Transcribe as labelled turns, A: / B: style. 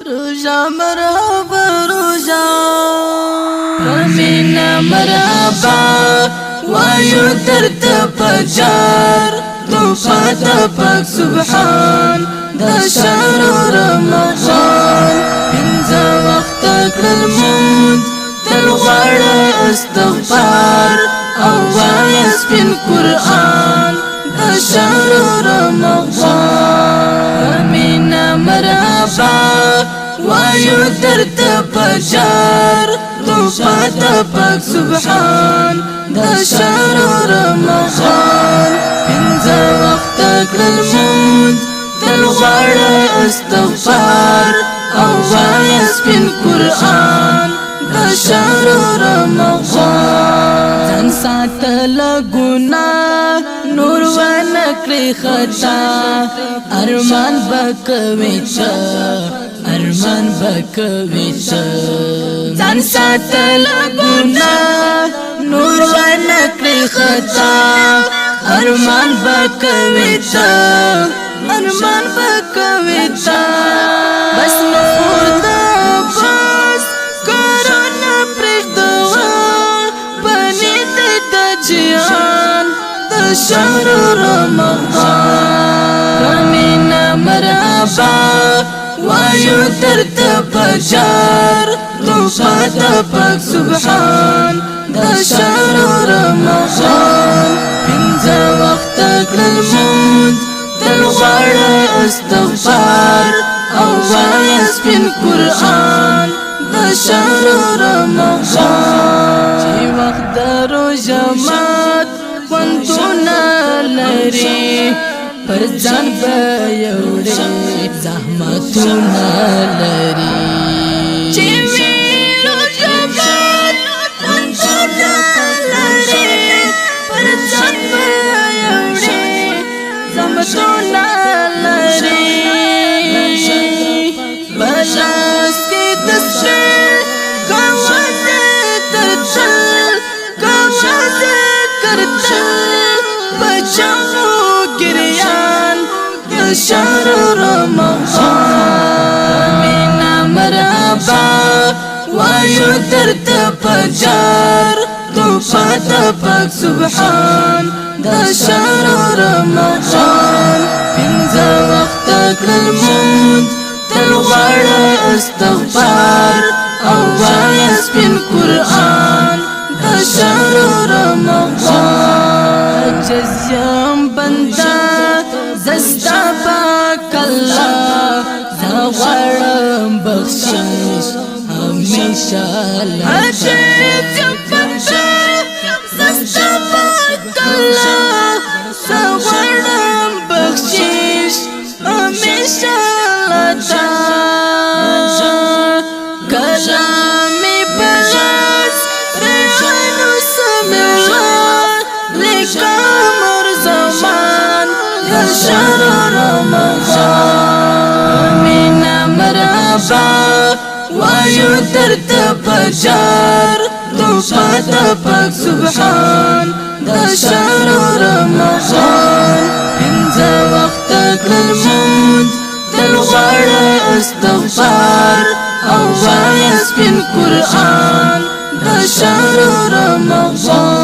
A: روزا مرحبا روزا امينا مرحبا وایو درته پجار توفا د پاک سبحان د شهر رمضان پنځه وخت کړل مونږ تل غواړه استغفار او وایه سپین قرآن د شهر رمضان امينا مرحبا وایو درته پجار توفا د پاک سبحان د شهر رمضان پنځه وخت کړل مونږ تل غواړه استغفار او وایه سپین قرآن د شهر رمضان ځان ساتل ګناه نور ونکړي خطا ارمان بکوي ارمان بکوي ځان ساتل ګناه نور ونکړي خطا ارمان بکوي ارمان بکوي بس نور د بس کرونا پرېږدوه پنید د جهان د شهر رمضان امينا مرحبا وایو درته پجار توفا د پاک سبحان د شهر رمضان پنځه وخت کړل مونږ تل غواړه استغفار او وایه سپین قرآن د شهر رمضان چې وخت د روژه مات خوندونه لري پر ځان به یوړې زحمتونه لري چې وي روژه مات خوندونه لري پر ځان به یوړې زحمتونه لري بلاس کې دسته کوازه ترتل کوازه کرتل بچاو گریان د شهر رمضان امينا مرحبا وایو درته پجار توفا د پاک سبحان د شهر رمضان پنځه وخت کړل مونږ تل غواړه استغفار او وایه سپین قرآن د شهر رمضان جزیم بنده زستا پاک الله زه غواړم بخشش همیشه جزیم بنده زستا پاک الله زه غواړم بخشش همیشه لتا کلامی بلاس ریحانو سمیوان لکامر زمان د شهر رمضان امينا مرحبا وایو درته پجار توفا د پاک سبحان د شهر رمضان پنځه وخت کړل مونږ تل غواړه استغفار او وایه سپین قرآن د شهر رمضان